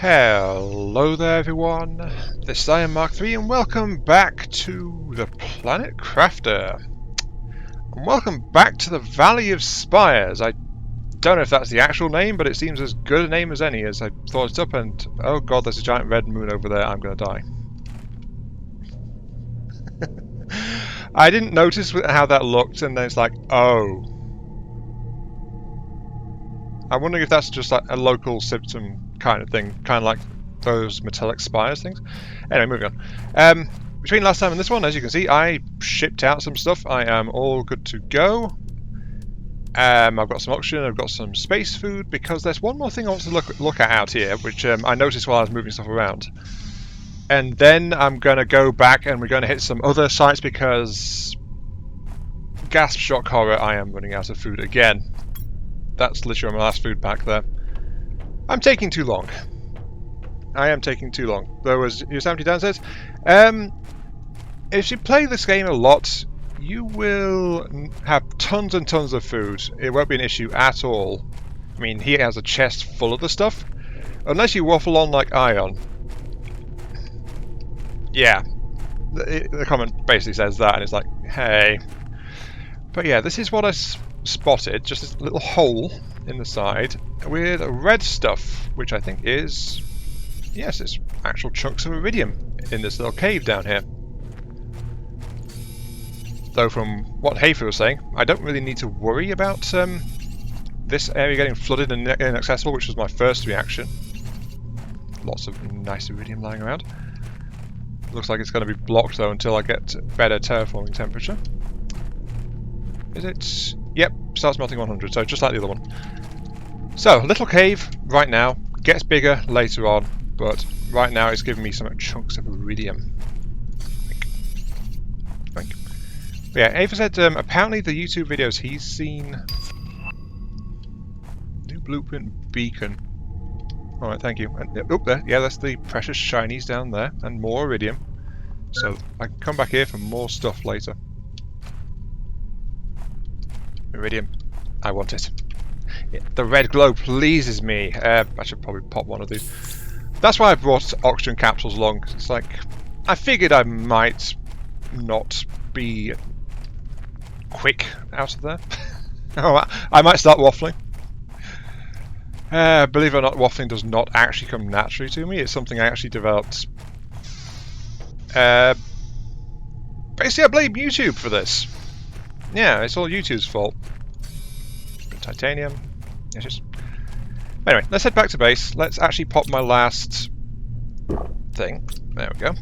Hello there everyone, this is I am Mark III and welcome back to the Planet Crafter. And welcome back to the Valley of Spires. I don't know if that's the actual name, but it seems as good a name as any as I thought it up and oh god, there's a giant red moon over there, I'm gonna die. I didn't notice how that looked and then it's like, oh. I'm wondering if that's just like a local symptom kind of thing, kind of like those metallic spires things. Anyway, moving on. Between last time and this one, as you can see, I shipped out some stuff. I am all good to go. I've got some oxygen, I've got some space food, because there's one more thing I want to look at out here, which I noticed while I was moving stuff around. And then I'm going to go back and we're going to hit some other sites because, gasp shock horror, I am running out of food again. That's literally my last food pack there. I'm taking too long. I am taking too long. There was Yosemite Dan says, if you play this game a lot, you will have tons and tons of food. It won't be an issue at all. I mean, he has a chest full of the stuff. Unless you waffle on like Ion. Yeah. The comment basically says that, and it's like, hey. But yeah, this is what I spotted, just this little hole in the side with red stuff, which I think is, yes, it's actual chunks of iridium in this little cave down here. Though from what Hafer was saying, I don't really need to worry about this area getting flooded and inaccessible, which was my first reaction. Lots of nice iridium lying around. Looks like it's going to be blocked though until I get better terraforming temperature. Is it? Yep, starts melting 100, so just like the other one. So, little cave right now, gets bigger later on, but right now it's giving me some chunks of iridium. But yeah, Ava said apparently the YouTube videos he's seen... New blueprint beacon. Alright, thank you. And, oh, there, yeah, that's the precious shinies down there, and more iridium. So I can come back here for more stuff later. Iridium. I want it. Yeah, the red glow pleases me. I should probably pop one of these. That's why I brought oxygen capsules along. It's like, I figured I might not be quick out of there. I might start waffling. Believe it or not, waffling does not actually come naturally to me. It's something I actually developed. Basically, I blame YouTube for this. Yeah, it's all YouTube's fault. Titanium. It's just... Anyway, let's head back to base. Let's actually pop my last thing. There we go.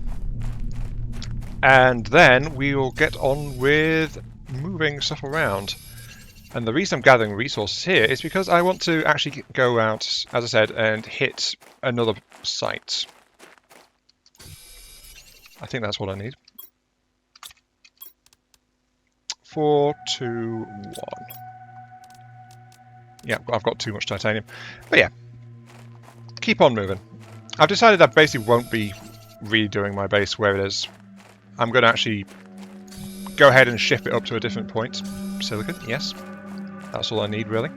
And then we will get on with moving stuff around. And the reason I'm gathering resources here is because I want to actually go out, as I said, and hit another site. I think that's what I need. 4, 2, 1. Yeah, I've got too much titanium. But yeah, keep on moving. I've decided I basically won't be redoing my base where it is. I'm going to actually go ahead and shift it up to a different point. Silicon, yes. That's all I need, really.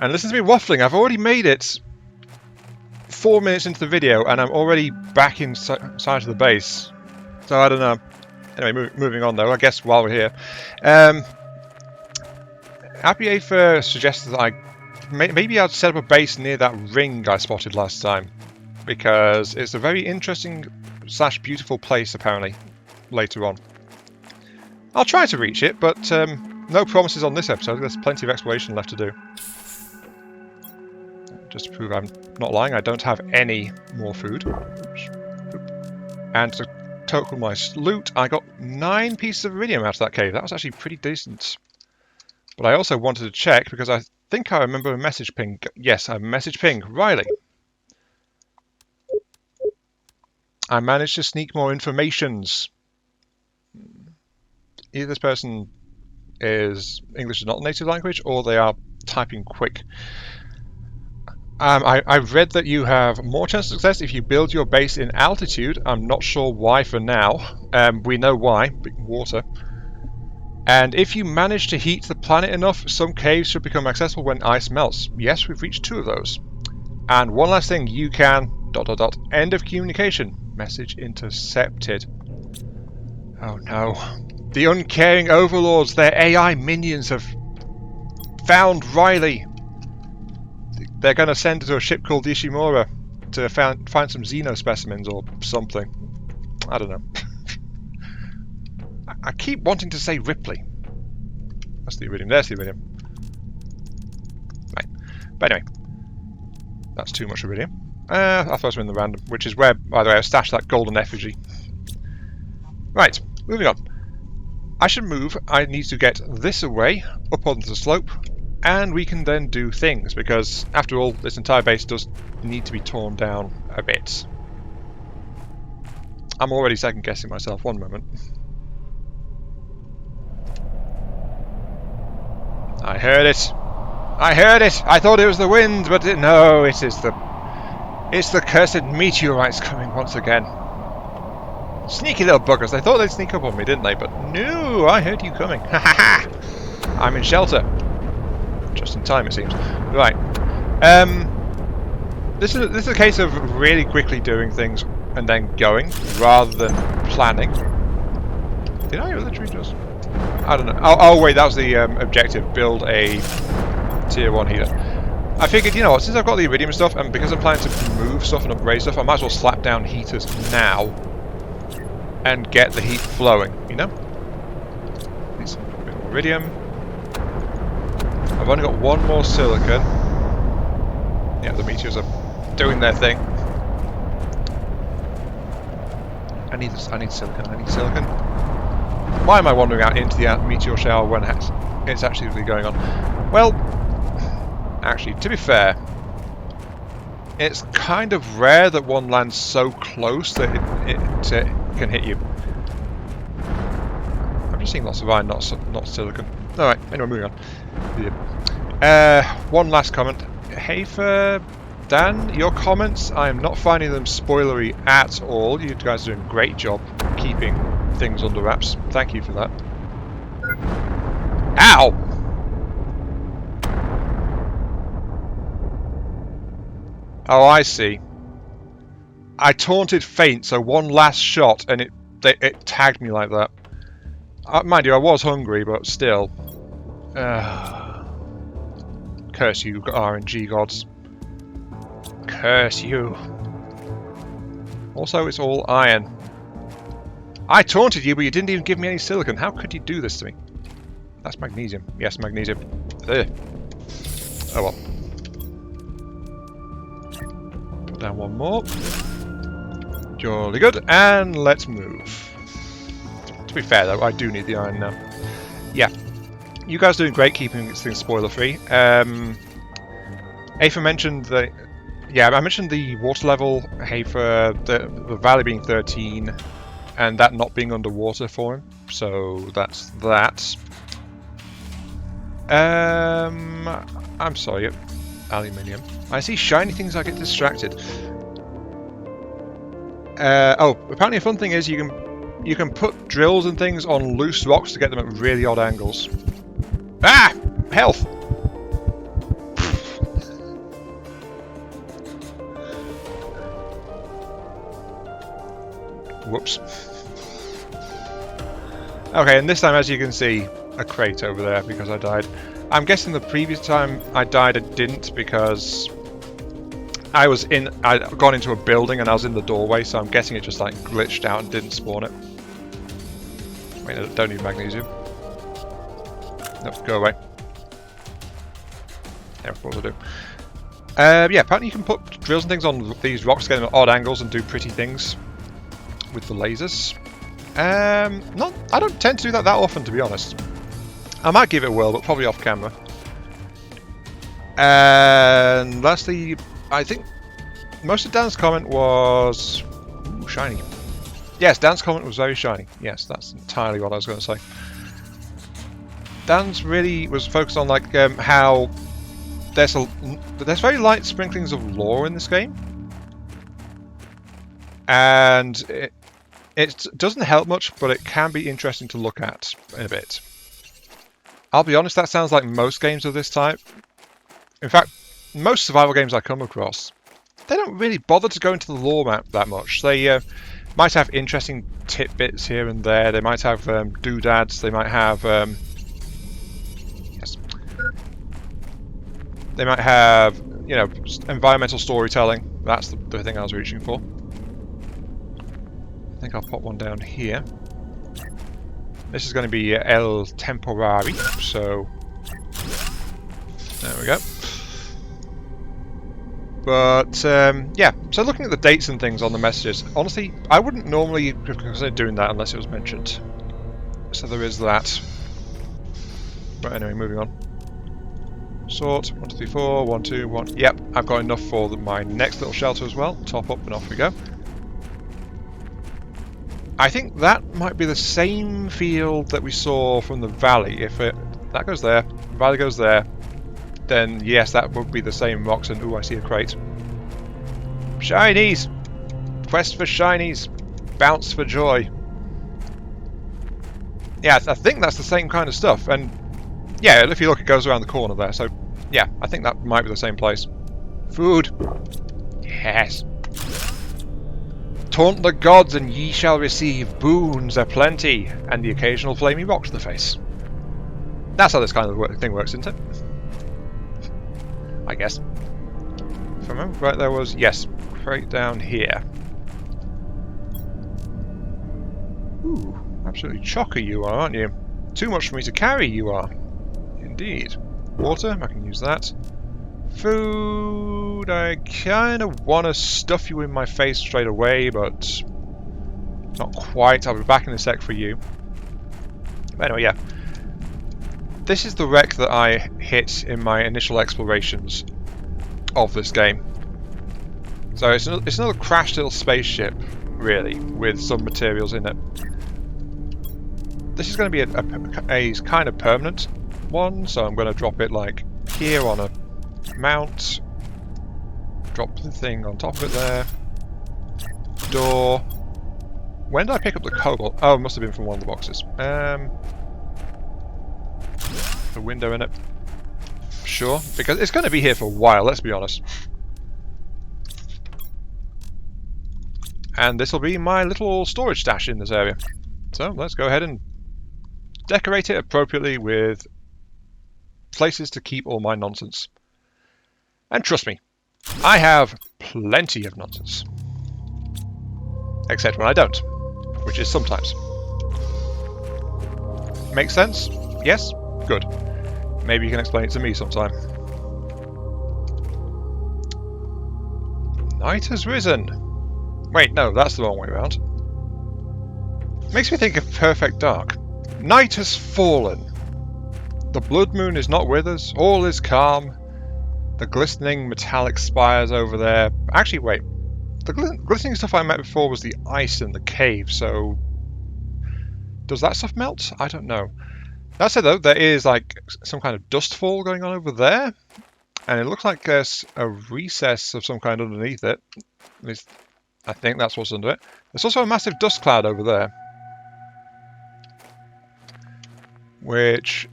And listen to me waffling. I've already made it 4 minutes into the video, and I'm already back inside of the base. So I don't know. Anyway, moving on though, I guess while we're here. Happy Aether suggested that maybe I'd set up a base near that ring I spotted last time. Because it's a very interesting / beautiful place apparently, later on. I'll try to reach it, but no promises on this episode. There's plenty of exploration left to do. Just to prove I'm not lying, I don't have any more food. Oops. And to total my loot, I got 9 pieces of iridium out of that cave. That was actually pretty decent. But I also wanted to check because I think I remember a message ping. Yes, a message ping. Riley. I managed to sneak more informations. Either this person is English is not a native language, or they are typing quick. I've read that you have more chance of success if you build your base in altitude. I'm not sure why for now. We know why. Water. And if you manage to heat the planet enough, some caves should become accessible when ice melts. Yes, we've reached 2 of those. And one last thing, you can ... end of communication. Message intercepted. Oh no. The uncaring overlords, their AI minions have found Riley. They're going to send her to a ship called Ishimura to find some Xeno specimens or something. I don't know. I keep wanting to say Ripley. That's the iridium. There's the iridium. Right. But anyway. That's too much iridium. I thought we're in the random, which is where, by the way, I stashed that golden effigy. Right. Moving on. I should move. I need to get this away, up onto the slope, and we can then do things, because, after all, this entire base does need to be torn down a bit. I'm already second-guessing myself. One moment. I heard it. I heard it. I thought it was the wind, but no, it is the... It's the cursed meteorites coming once again. Sneaky little buggers. They thought they'd sneak up on me, didn't they? But no, I heard you coming. Ha ha ha! I'm in shelter. Just in time, it seems. Right. This is a case of really quickly doing things and then going, rather than planning. Did I literally just... I don't know. Oh wait, that was the objective. Build a tier 1 heater. I figured, you know what, since I've got the iridium stuff, and because I'm planning to move stuff and upgrade stuff, I might as well slap down heaters now and get the heat flowing, you know? Need some bit more iridium. I've only got one more silicon. Yeah, the meteors are doing their thing. I need silicon. I need silicon. Why am I wandering out into the meteor shower when it's actually really going on? Well, actually, to be fair, it's kind of rare that one lands so close that it can hit you. I'm just seeing lots of iron, not silicon. Alright, anyway, moving on. Yeah. One last comment. Hey, for Dan, your comments, I am not finding them spoilery at all. You guys are doing a great job keeping things under wraps. Thank you for that. Ow! Oh, I see. I taunted feint, so one last shot, and it tagged me like that. Mind you, I was hungry, but still. Curse you, RNG gods. Curse you. Also, it's all iron. I taunted you, but you didn't even give me any silicon. How could you do this to me? That's magnesium. Yes, magnesium. Ugh. Oh well. Put down one more. Jolly good. And let's move. To be fair, though, I do need the iron now. Yeah. You guys are doing great keeping this thing spoiler-free. Aether mentioned that... Yeah, I mentioned the water level, Aether, the valley being 13, and that not being underwater for him. So that's that. I'm sorry. Aluminium. I see shiny things, I get distracted. Oh, apparently a fun thing is you can put drills and things on loose rocks to get them at really odd angles. Ah! Health! Whoops. Okay, and this time, as you can see, a crate over there because I died. I'm guessing the previous time I died, I didn't because I'd gone into a building and I was in the doorway, so I'm guessing it just like glitched out and didn't spawn it. Wait, I don't need magnesium. Nope, go away. Yeah, of course I do. Yeah, apparently you can put drills and things on these rocks, get them at odd angles and do pretty things with the lasers. I don't tend to do that often, to be honest. I might give it a whirl, but probably off camera. And lastly, I think most of Dan's comment was... Ooh, shiny. Yes, Dan's comment was very shiny. Yes, that's entirely what I was going to say. Dan's really was focused on like how there's very light sprinklings of lore in this game. And it doesn't help much, but it can be interesting to look at in a bit. I'll be honest, that sounds like most games of this type. In fact, most survival games I come across they don't really bother to go into the lore map that much. They might have interesting tidbits here and there. They might have doodads. They might have yes. They might have, you know, environmental storytelling. That's the thing I was reaching for. I think I'll pop one down here. This is going to be El Temporari, so there we go. But yeah, so looking at the dates and things on the messages, honestly, I wouldn't normally consider doing that unless it was mentioned. So there is that. But anyway, moving on. Sort 1, 2, 3, 4, 1, 2, 1. Yep, I've got enough for my next little shelter as well. Top up and off we go. I think that might be the same field that we saw from the valley. If that goes there, the valley goes there, then yes, that would be the same rocks. And ooh, I see a crate. Shinies! Quest for shinies. Bounce for joy. Yeah, I think that's the same kind of stuff. And yeah, if you look, it goes around the corner there. So yeah, I think that might be the same place. Food. Yes. Taunt the gods and ye shall receive boons aplenty and the occasional flamey rock to the face. That's how this kind of thing works, isn't it? I guess. If I remember right, there was, yes, crate down here. Ooh, absolutely chocker you are, aren't you? Too much for me to carry you are. Indeed. Water, I can use that. Food, I kind of want to stuff you in my face straight away, but not quite. I'll be back in a sec for you. But anyway, yeah. This is the wreck that I hit in my initial explorations of this game. So it's another crashed little spaceship, really, with some materials in it. This is going to be a kind of permanent one, so I'm going to drop it like here on a mount. Drop the thing on top of it there. Door. When did I pick up the cobalt? Oh, it must have been from one of the boxes. The window in it. Sure, because it's going to be here for a while, let's be honest. And this will be my little storage stash in this area. So let's go ahead and decorate it appropriately with places to keep all my nonsense. And trust me, I have plenty of nonsense. Except when I don't, which is sometimes. Makes sense? Yes? Good. Maybe you can explain it to me sometime. Night has risen. Wait, no, that's the wrong way around. Makes me think of Perfect Dark. Night has fallen. The blood moon is not with us. All is calm. The glistening metallic spires over there. Actually, wait. The glistening stuff I met before was the ice in the cave, so does that stuff melt? I don't know. That said, though, there is like some kind of dust fall going on over there, and it looks like there's a recess of some kind underneath it. At least I think that's what's under it. There's also a massive dust cloud over there, which,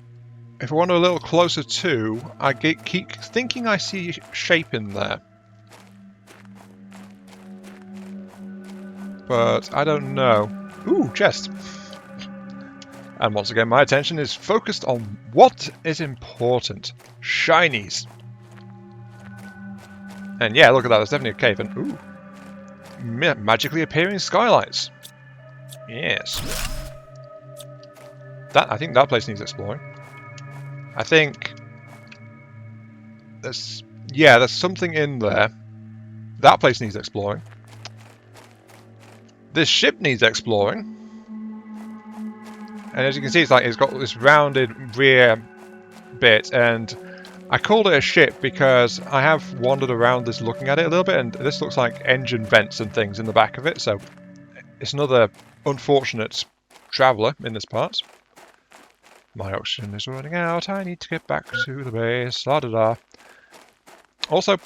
if I wander a little closer to, I keep thinking I see shape in there. But I don't know. Ooh, chest. And once again, my attention is focused on what is important. Shinies. And yeah, look at that. There's definitely a cave. And ooh, magically appearing skylights. Yes. I think that place needs exploring. I think there's something in there. That place needs exploring. This ship needs exploring. And as you can see, it's got this rounded rear bit, and I called it a ship because I have wandered around this looking at it a little bit, and this looks like engine vents and things in the back of it, so it's another unfortunate traveller in this part. My oxygen is running out, I need to get back to the base, la-da-da. Also,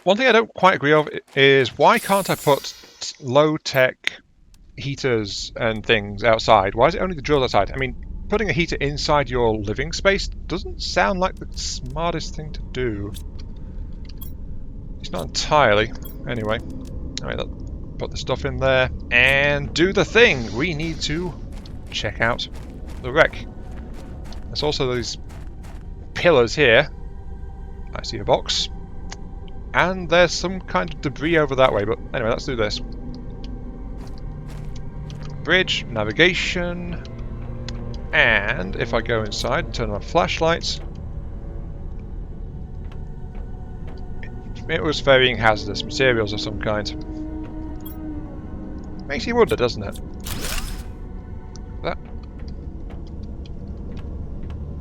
one thing I don't quite agree with is why can't I put low-tech heaters and things outside? Why is it only the drills outside? I mean, putting a heater inside your living space doesn't sound like the smartest thing to do. Not entirely. Anyway, let's put the stuff in there and do the thing. We need to check out the wreck. There's also these pillars here. I see a box. And there's some kind of debris over that way, but anyway, let's do this. Bridge, navigation, and if I go inside and turn on my flashlights, it was ferrying hazardous materials of some kind. Makes you wonder, doesn't it? That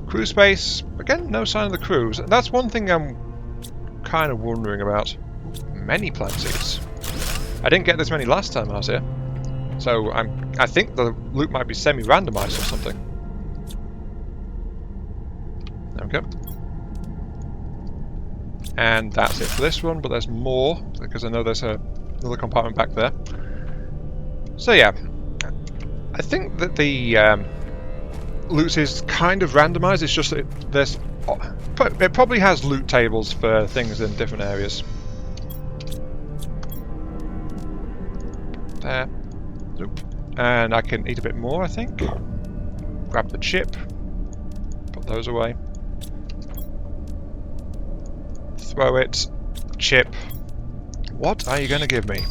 crew space, again, no sign of the crews. That's one thing I'm kind of wondering about. Many plant seeds. I didn't get this many last time I was here, so I think the loot might be semi-randomized or something. There we go. And that's it for this one, but there's more, because I know there's another compartment back there. So yeah, I think that the loot is kind of randomized. It's just that it probably has loot tables for things in different areas. There. Oop. And I can eat a bit more, I think. Grab the chip. Put those away. Throw it. Chip. What are you going to give me?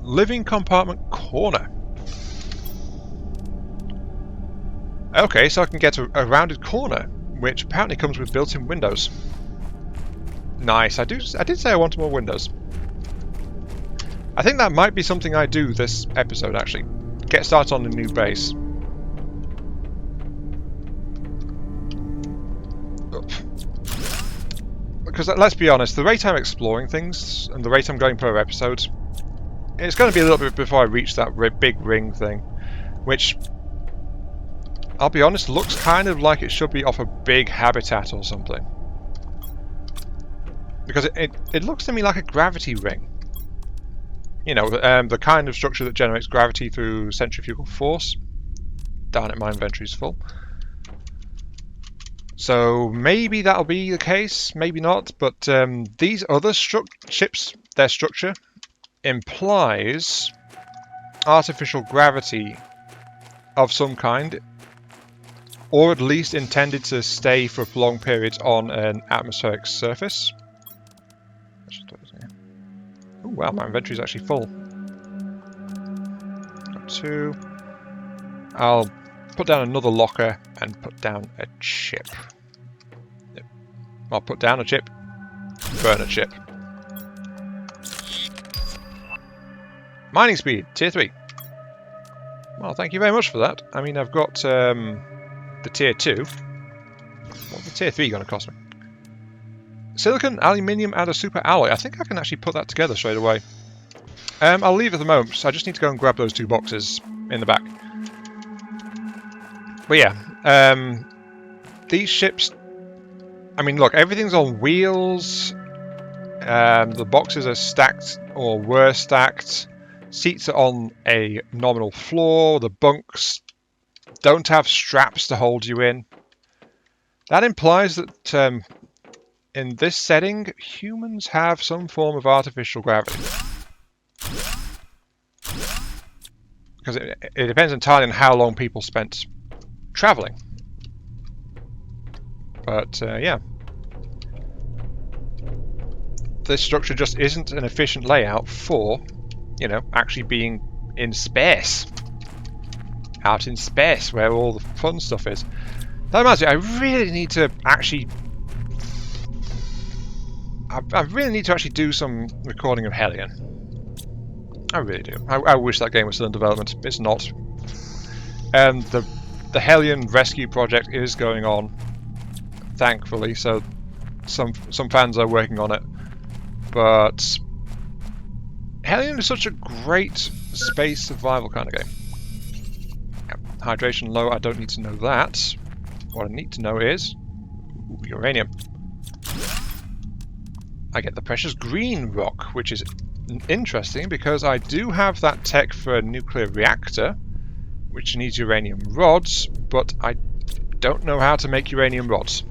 Living compartment corner. Okay, so I can get a rounded corner, which apparently comes with built-in windows. Nice. I did say I wanted more windows. I think that might be something I do this episode, actually. Get started on a new base. Because let's be honest, the rate I'm exploring things and the rate I'm going per episode, it's going to be a little bit before I reach that big ring thing, which, I'll be honest, looks kind of like it should be off a big habitat or something. Because it looks to me like a gravity ring. You know, the kind of structure that generates gravity through centrifugal force. Darn it, my inventory's full. So maybe that'll be the case, maybe not, but these other ships, their structure implies artificial gravity of some kind, or at least intended to stay for prolonged periods on an atmospheric surface. Oh wow, my inventory's actually full. Got 2. I'll put down another locker and put down a chip. Yep. I'll put down a chip, burn a chip. Mining speed, tier 3. Well, thank you very much for that. I mean, I've got the tier 2. What's the tier 3 going to cost me? Silicon, aluminium, and a super alloy. I think I can actually put that together straight away. I'll leave at the moment, so I just need to go and grab those 2 boxes in the back. But yeah, these ships, I mean, look, everything's on wheels. The boxes are stacked, or were stacked. Seats are on a nominal floor. The bunks don't have straps to hold you in. That implies that in this setting, humans have some form of artificial gravity. Because it depends entirely on how long people spent traveling. But yeah. This structure just isn't an efficient layout for, you know, actually being in space. Out in space, where all the fun stuff is. That reminds me, I really need to actually do some recording of Hellion. I really do. I wish that game was still in development. It's not. And the Hellion rescue project is going on, thankfully. So some fans are working on it. But Hellion is such a great space survival kind of game. Hydration low. I don't need to know that. What I need to know is uranium. I get the precious green rock, which is interesting because I do have that tech for a nuclear reactor, which needs uranium rods, but I don't know how to make uranium rods.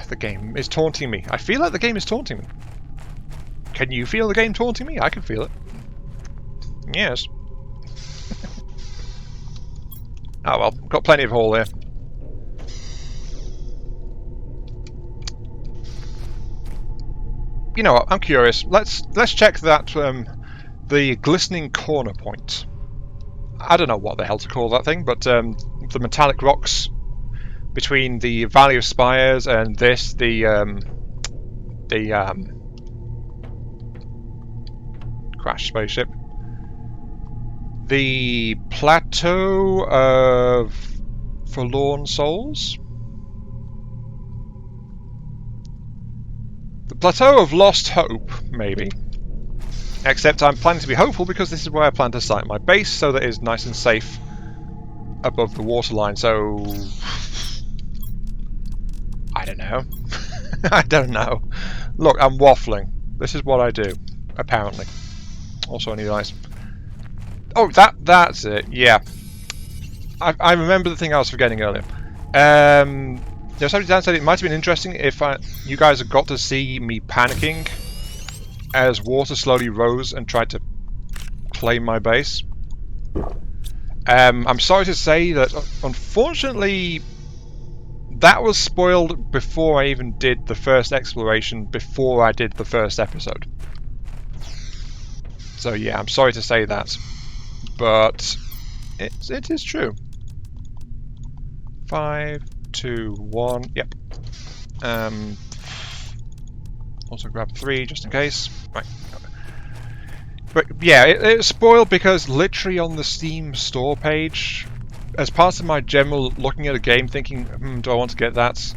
The game is taunting me. I feel like the game is taunting me. Can you feel the game taunting me? I can feel it. Yes. Oh well, got plenty of hole here. You know what? I'm curious. Let's check that the glistening corner point. I don't know what the hell to call that thing, but the metallic rocks between the Valley of Spires and this, the crash spaceship, the plateau of Forlorn Souls, the plateau of Lost Hope, maybe. Except I'm planning to be hopeful because this is where I plan to site my base, so that it's nice and safe above the waterline. So I don't know. I don't know. Look, I'm waffling. This is what I do, apparently. Also, I need ice. Oh, that's it. Yeah, I remember the thing I was forgetting earlier. Somebody down said it might have been interesting if you guys had got to see me panicking as water slowly rose and tried to claim my base. I'm sorry to say that, unfortunately, that was spoiled before I even did the first exploration, before I did the first episode. So yeah, I'm sorry to say that, but it is true. 5, 2, 1. Yep. Also grab 3 just in case. Right. But yeah, it's spoiled because literally on the Steam store page, as part of my general looking at a game thinking, do I want to get that?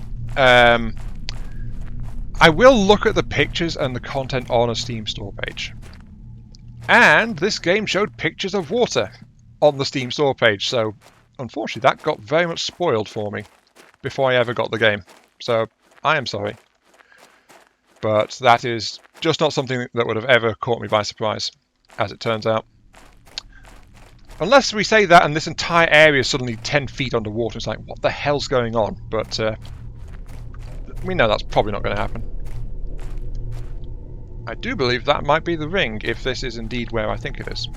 I will look at the pictures and the content on a Steam store page. And this game showed pictures of water on the Steam store page, so unfortunately that got very much spoiled for me before I ever got the game. So I am sorry. But that is just not something that would have ever caught me by surprise, as it turns out. Unless we say that and this entire area is suddenly 10 feet underwater, it's like, what the hell's going on? But we know that's probably not going to happen. I do believe that might be the ring, if this is indeed where I think it is.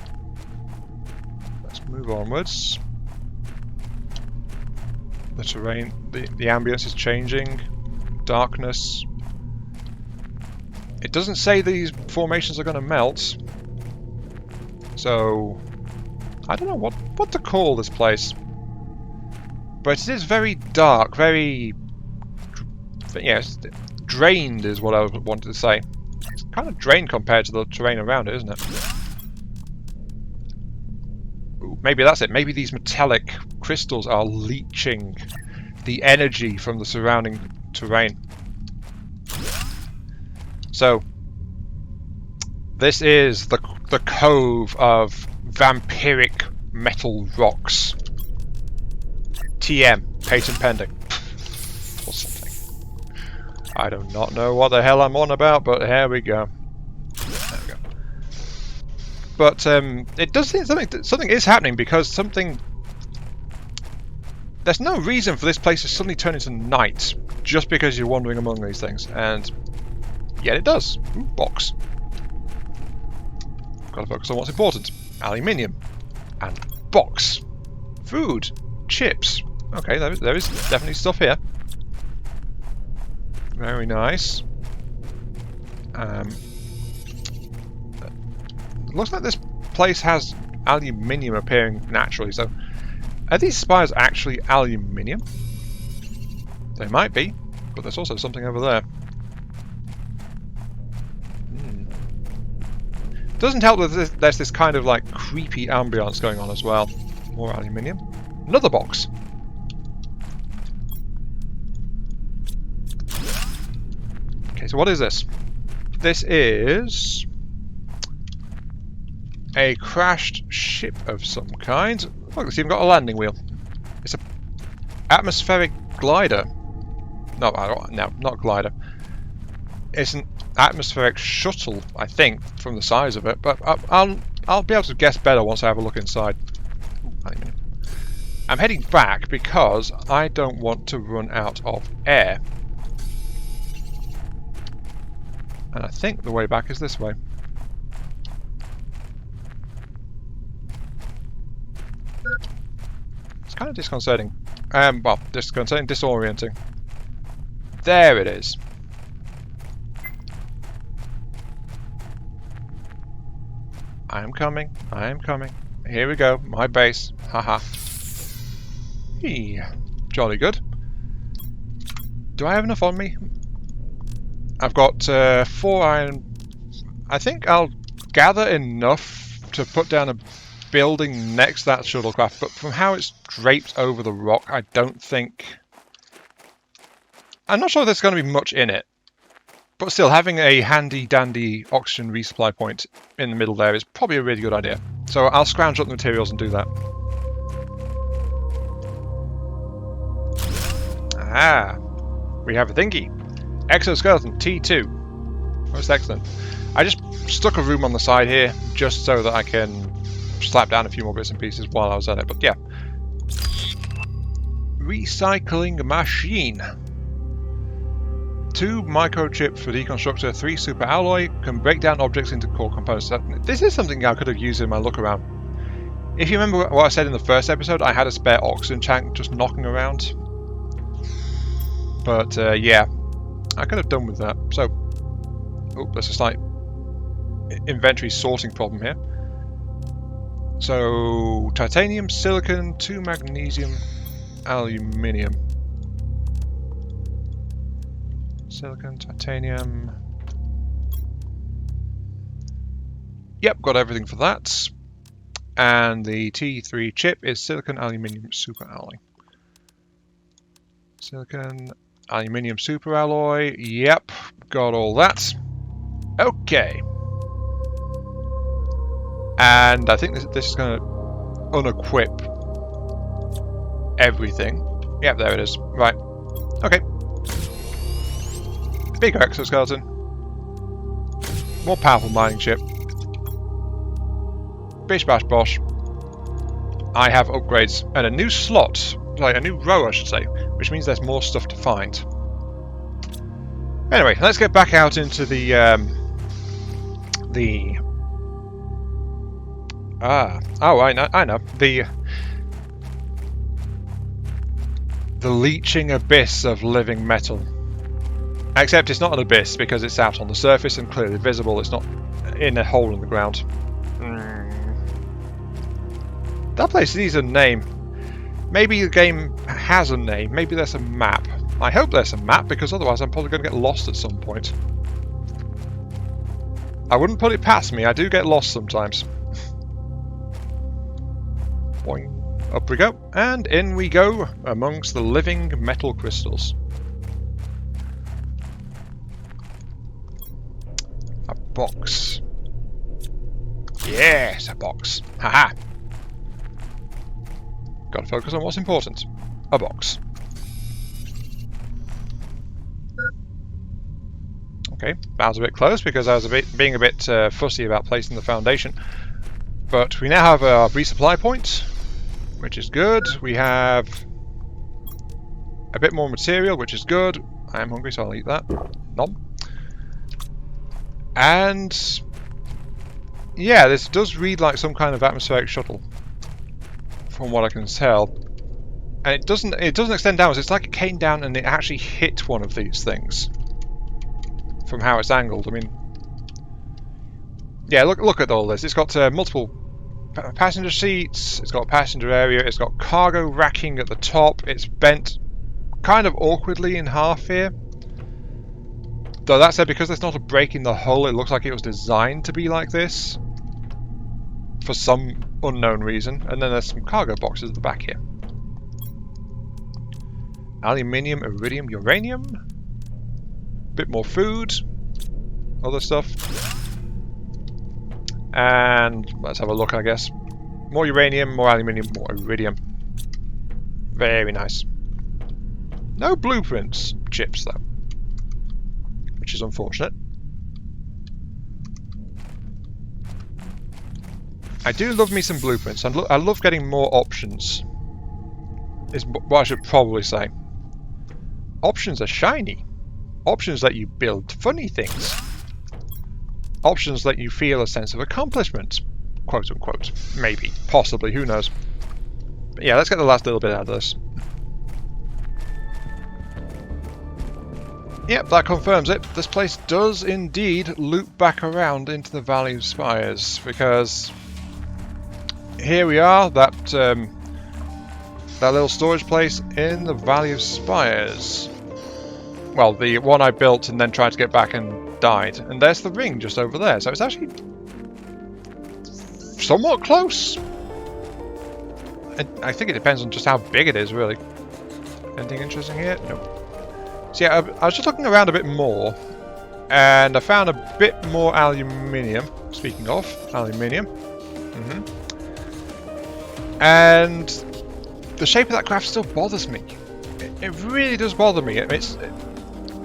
Let's move onwards. The terrain, the ambience is changing. Darkness. It doesn't say these formations are going to melt. So I don't know what to call this place. But it is very dark, very... yes, drained is what I wanted to say. It's kind of drained compared to the terrain around it, isn't it? Ooh, maybe that's it. Maybe these metallic crystals are leeching the energy from the surrounding terrain. So, this is the cove of vampiric metal rocks. TM, patent pending. Or something. I do not know what the hell I'm on about, but here we go. There we go. But it does seem something is happening, because something... there's no reason for this place to suddenly turn into night just because you're wandering among these things, and yet it does. Ooh, box. Gotta focus on what's important. Aluminium. And box. Food. Chips. Okay, there is definitely stuff here. Very nice. Looks like this place has aluminium appearing naturally, so are these spires actually aluminium? They might be, but there's also something over there. Doesn't help that there's this kind of like creepy ambience going on as well. More aluminium. Another box. Okay, so what is this? This is a crashed ship of some kind. Look, it's even got a landing wheel. It's an atmospheric glider. No, not glider. It's an atmospheric shuttle, I think, from the size of it. But I'll be able to guess better once I have a look inside. I'm heading back because I don't want to run out of air. And I think the way back is this way. It's kind of disconcerting. Well, disconcerting, disorienting. There it is. I am coming. I am coming. Here we go. My base. Haha. Jolly good. Do I have enough on me? I've got 4 iron. I think I'll gather enough to put down a building next to that shuttlecraft, but from how it's draped over the rock, I don't think... I'm not sure there's going to be much in it. But still, having a handy-dandy oxygen resupply point in the middle there is probably a really good idea. So I'll scrounge up the materials and do that. Ah, we have a thingy. Exoskeleton T2. That's excellent. I just stuck a room on the side here just so that I can slap down a few more bits and pieces while I was at it. But yeah. Recycling machine. 2 microchip for deconstructor, 3 super alloy, can break down objects into core components. This is something I could have used in my look around. If you remember what I said in the first episode, I had a spare oxygen tank just knocking around. But yeah, I could have done with that. So, oh, there's a slight inventory sorting problem here. So, titanium, silicon, 2 magnesium, aluminium. Silicon, titanium. Yep, got everything for that. And the T3 chip is silicon, aluminium, super alloy. Silicon, aluminium, super alloy. Yep, got all that. Okay. And I think this is going to unequip everything. Yep, there it is. Right. Okay. Bigger exoskeleton. More powerful mining chip. Bish bash bosh. I have upgrades and a new slot, like a new row I should say, which means there's more stuff to find. Anyway, let's get back out into the I know. The leeching abyss of living metal. Except it's not an abyss because it's out on the surface and clearly visible. It's not in a hole in the ground. That place needs a name. Maybe the game has a name. Maybe there's a map. I hope there's a map because otherwise I'm probably going to get lost at some point. I wouldn't put it past me. I do get lost sometimes. Boing. Up we go. And in we go amongst the living metal crystals. A box. Yes, a box. Haha. Gotta focus on what's important. A box. Okay, that was a bit close because I was being a bit fussy about placing the foundation. But we now have a resupply point, which is good. We have a bit more material, which is good. I am hungry, so I'll eat that. Nom. And yeah, this does read like some kind of atmospheric shuttle, from what I can tell. And it doesn't extend downwards. It's like it came down and it actually hit one of these things. From how it's angled, I mean, yeah. Look at all this. It's got multiple passenger seats. It's got a passenger area. It's got cargo racking at the top. It's bent kind of awkwardly in half here. Though that said, because there's not a break in the hull, it looks like it was designed to be like this for some unknown reason. And then there's some cargo boxes at the back here. Aluminium, iridium, uranium. Bit more food. Other stuff. And let's have a look, I guess. More uranium, more aluminium, more iridium. Very nice. No blueprints chips, though. Which is unfortunate. I do love me some blueprints. I love getting more options. Is what I should probably say. Options are shiny. Options let you build funny things. options let you feel a sense of accomplishment, quote unquote. Maybe, possibly, who knows. But yeah, let's get the last little bit out of this. Yep, that confirms it. This place does indeed loop back around into the Valley of Spires, because here we are, that little storage place in the Valley of Spires. Well, the one I built and then tried to get back and died. And there's the ring just over there, so it's actually somewhat close. I think it depends on just how big it is, really. Anything interesting here? Nope. So yeah, I was just looking around a bit more, and I found a bit more aluminium. Speaking of aluminium. And the shape of that craft still bothers me. It really does bother me.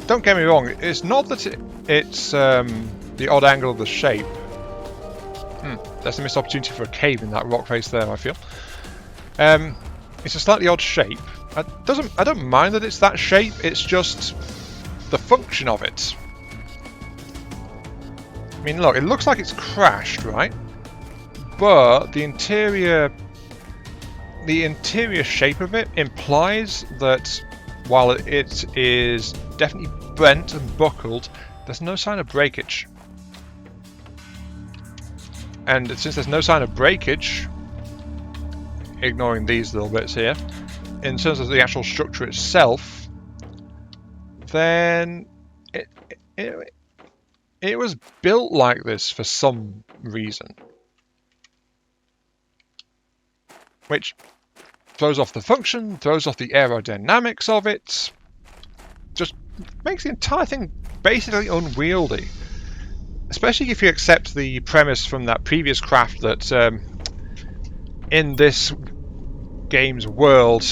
Don't get me wrong, it's not that it's the odd angle of the shape. There's a missed opportunity for a cave in that rock face there, I feel. It's a slightly odd shape. I don't mind that it's that shape, it's just the function of it. I mean, look, it looks like it's crashed, right? But the interior shape of it implies that while it is definitely bent and buckled, there's no sign of breakage. And since there's no sign of breakage, ignoring these little bits here, in terms of the actual structure itself, then it was built like this for some reason. Which throws off the function, throws off the aerodynamics of it, just makes the entire thing basically unwieldy. Especially if you accept the premise from that previous craft that in this game's world,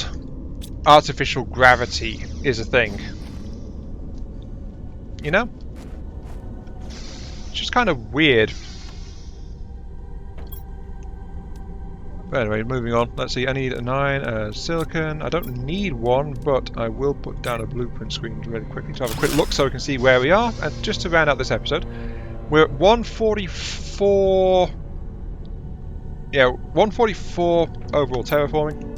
artificial gravity is a thing. You know? It's just kind of weird. But anyway, moving on. Let's see, I need a 9 silicon. I don't need one, but I will put down a blueprint screen really quickly to have a quick look so we can see where we are. And just to round out this episode, we're at 144... Yeah, 144 overall terraforming.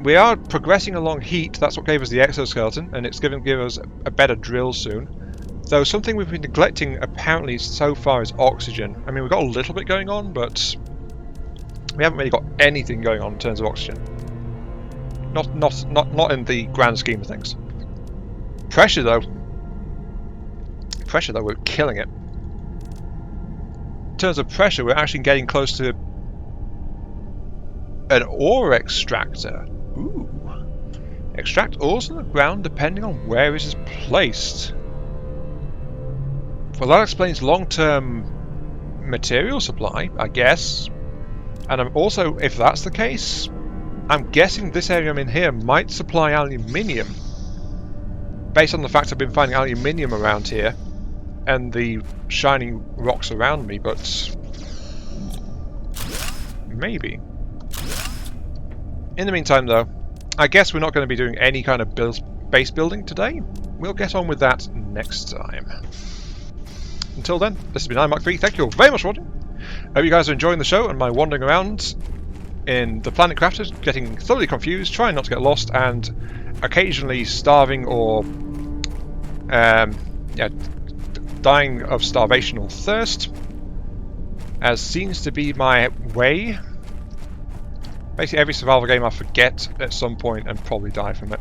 We are progressing along heat, that's what gave us the exoskeleton, and it's going to give us a better drill soon. Though something we've been neglecting apparently so far is oxygen. I mean, we've got a little bit going on, but we haven't really got anything going on in terms of oxygen. Not in the grand scheme of things. Pressure though, we're killing it. In terms of pressure, we're actually getting close to an ore extractor. Ooh. Extract ores from the ground depending on where it is placed. Well, that explains long-term material supply, I guess. And I'm also, if that's the case, I'm guessing this area I'm in here might supply aluminium. Based on the fact I've been finding aluminium around here and the shining rocks around me, but maybe. In the meantime, though, I guess we're not going to be doing any kind of base building today. We'll get on with that next time. Until then, this has been iMark3. Thank you all very much for watching. I hope you guys are enjoying the show and my wandering around in the Planet Crafters, getting thoroughly confused, trying not to get lost, and occasionally starving or dying of starvation or thirst, as seems to be my way. Basically every survival game I forget at some point and probably die from it.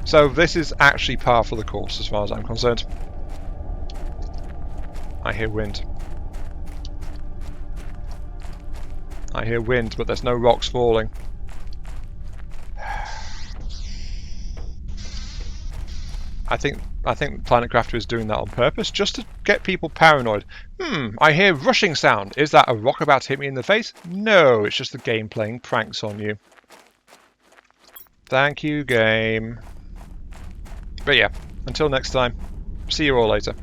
So this is actually par for the course as far as I'm concerned. I hear wind. I hear wind, but there's no rocks falling. I think Planet Crafter is doing that on purpose, just to get people paranoid. I hear rushing sound. Is that a rock about to hit me in the face? No, it's just the game playing pranks on you. Thank you, game. But yeah, until next time, see you all later.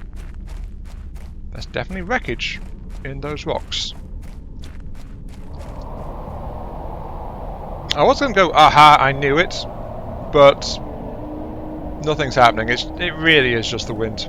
There's definitely wreckage in those rocks. I was going to go, aha, I knew it, but nothing's happening. It really is just the wind.